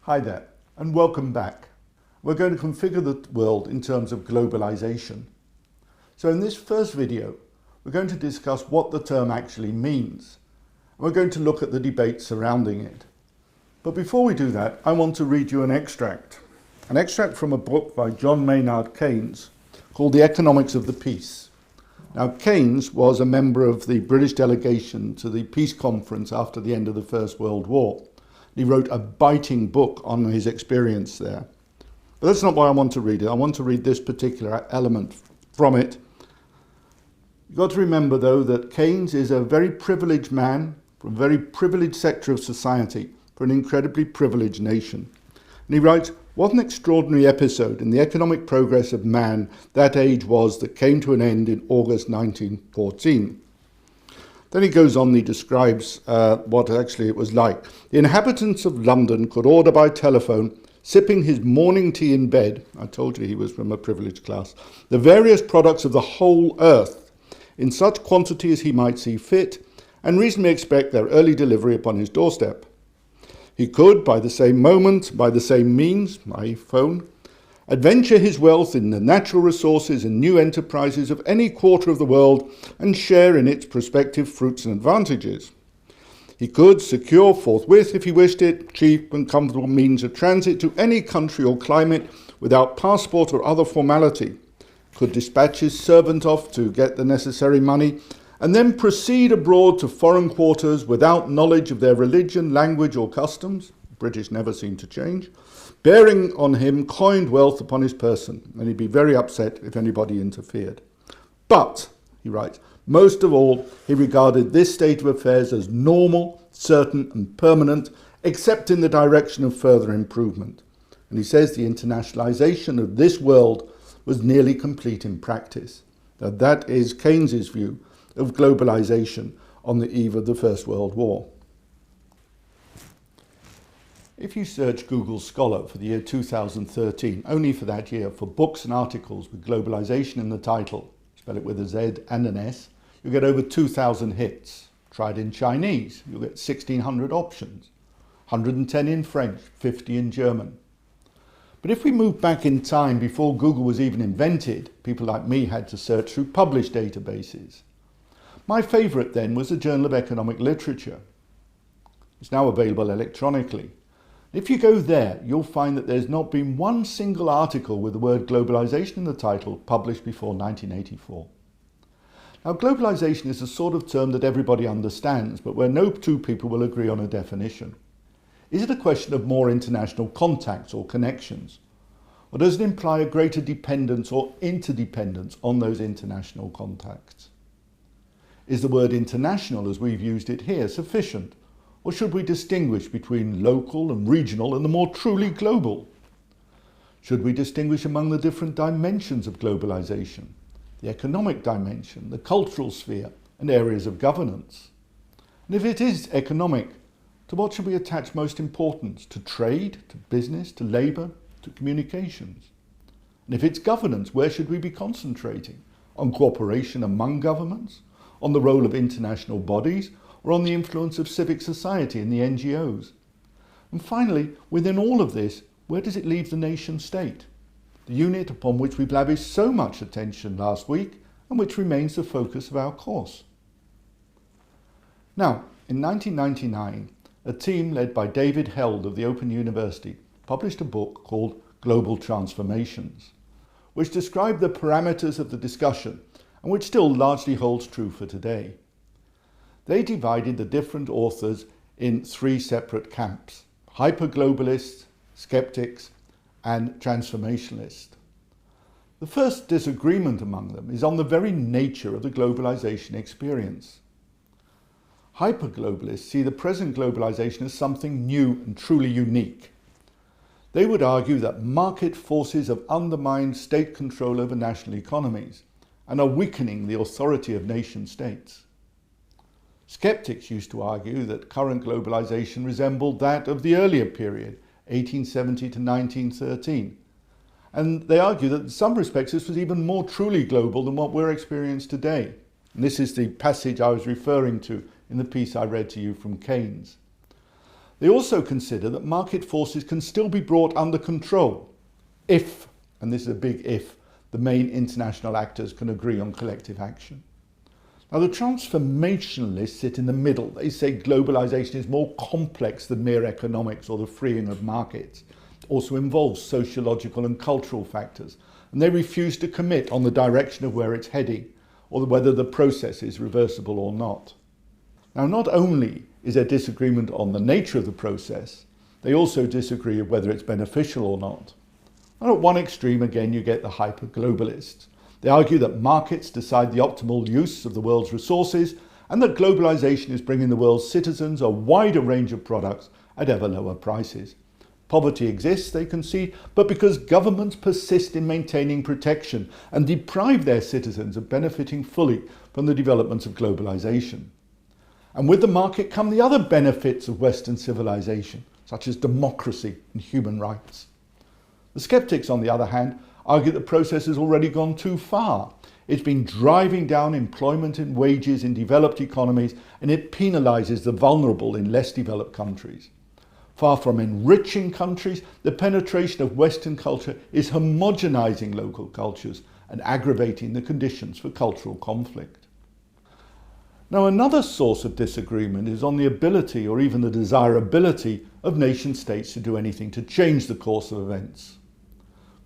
Hi there, and welcome back. We're going to configure the world in terms of globalization. So in this first video, we're going to discuss what the term actually means. And we're going to look at the debate surrounding it. But before we do that, I want to read you an extract from a book by John Maynard Keynes called The Economics of the Peace. Now, Keynes was a member of the British delegation to the peace conference after the end of the First World War. He wrote a biting book on his experience there. But that's not why I want to read it. I want to read this particular element from it. You've got to remember, though, that Keynes is a very privileged man from a very privileged sector of society for an incredibly privileged nation. And he writes, "What an extraordinary episode in the economic progress of man that age was that came to an end in August 1914. Then he goes on, he describes what actually it was like. The inhabitants of London could order by telephone, sipping his morning tea in bed, I told you he was from a privileged class, the various products of the whole earth, in such quantity as he might see fit, and reasonably expect their early delivery upon his doorstep. He could, by the same moment, by the same means, my phone, adventure his wealth in the natural resources and new enterprises of any quarter of the world and share in its prospective fruits and advantages. He could secure forthwith, if he wished it, cheap and comfortable means of transit to any country or climate without passport or other formality, could dispatch his servant off to get the necessary money, and then proceed abroad to foreign quarters without knowledge of their religion, language or customs, the British never seem to change, bearing on him coined wealth upon his person, and he'd be very upset if anybody interfered. But," he writes, "most of all, he regarded this state of affairs as normal, certain and permanent, except in the direction of further improvement." And he says the internationalization of this world was nearly complete in practice. Now, that is Keynes's view of globalization on the eve of the First World War. If you search Google Scholar for the year 2013, only for that year, for books and articles with globalization in the title, spell it with a Z and an S, you'll get over 2,000 hits. Try it in Chinese, you'll get 1,600 options, 110 in French, 50 in German. But if we move back in time before Google was even invented, people like me had to search through published databases. My favourite then was the Journal of Economic Literature. It's now available electronically. If you go there, you'll find that there's not been one single article with the word globalization in the title published before 1984. Now, globalization is a sort of term that everybody understands, but where no two people will agree on a definition. Is it a question of more international contacts or connections? Or does it imply a greater dependence or interdependence on those international contacts? Is the word international, as we've used it here, sufficient? Or should we distinguish between local and regional and the more truly global? Should we distinguish among the different dimensions of globalization? The economic dimension, the cultural sphere, and areas of governance? And if it is economic, to what should we attach most importance? To trade, to business, to labour, to communications? And if it's governance, where should we be concentrating? On cooperation among governments? On the role of international bodies? Or on the influence of civic society and the NGOs? And finally, within all of this, where does it leave the nation state? The unit upon which we lavished so much attention last week and which remains the focus of our course. Now, in 1999, a team led by David Held of the Open University published a book called Global Transformations, which described the parameters of the discussion and which still largely holds true for today. They divided the different authors in three separate camps: hyper-globalists, skeptics, and transformationalists. The first disagreement among them is on the very nature of the globalization experience. Hyper-globalists see the present globalization as something new and truly unique. They would argue that market forces have undermined state control over national economies and are weakening the authority of nation states. Skeptics used to argue that current globalization resembled that of the earlier period, 1870 to 1913. And they argue that in some respects this was even more truly global than what we're experiencing today. And this is the passage I was referring to in the piece I read to you from Keynes. They also consider that market forces can still be brought under control if, and this is a big if, the main international actors can agree on collective action. Now, the transformationalists sit in the middle. They say globalization is more complex than mere economics or the freeing of markets. It also involves sociological and cultural factors, and they refuse to commit on the direction of where it's heading or whether the process is reversible or not. Now, not only is there disagreement on the nature of the process, they also disagree of whether it's beneficial or not. And at one extreme, again, you get the hyper-globalists. They argue that markets decide the optimal use of the world's resources and that globalization is bringing the world's citizens a wider range of products at ever lower prices. Poverty exists, they concede, but because governments persist in maintaining protection and deprive their citizens of benefiting fully from the developments of globalization. And with the market come the other benefits of Western civilization, such as democracy and human rights. The skeptics, on the other hand, argue the process has already gone too far. It's been driving down employment and wages in developed economies, and it penalizes the vulnerable in less developed countries. Far from enriching countries, the penetration of Western culture is homogenizing local cultures and aggravating the conditions for cultural conflict. Now, another source of disagreement is on the ability or even the desirability of nation states to do anything to change the course of events.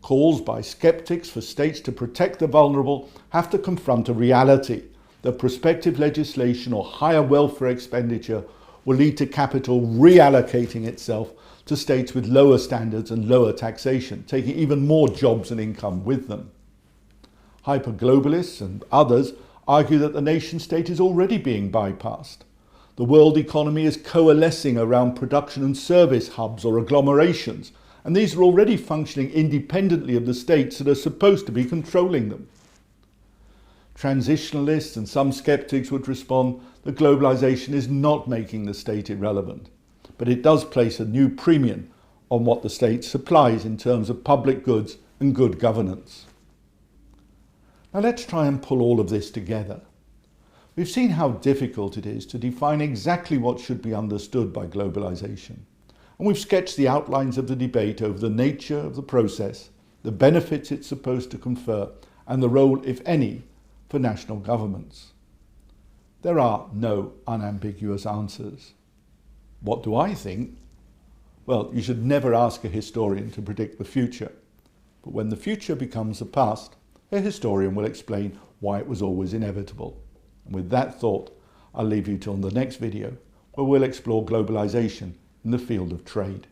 Calls by skeptics for states to protect the vulnerable have to confront a reality that prospective legislation or higher welfare expenditure will lead to capital reallocating itself to states with lower standards and lower taxation, taking even more jobs and income with them. Hyper-globalists and others argue that the nation state is already being bypassed. The world economy is coalescing around production and service hubs or agglomerations, and these are already functioning independently of the states that are supposed to be controlling them. Transitionalists and some skeptics would respond that globalization is not making the state irrelevant, but it does place a new premium on what the state supplies in terms of public goods and good governance. Now let's try and pull all of this together. We've seen how difficult it is to define exactly what should be understood by globalization. And we've sketched the outlines of the debate over the nature of the process, the benefits it's supposed to confer, and the role, if any, for national governments. There are no unambiguous answers. What do I think? Well, you should never ask a historian to predict the future. But when the future becomes the past, a historian will explain why it was always inevitable. And with that thought, I'll leave you till the next video, where we'll explore globalization in the field of trade.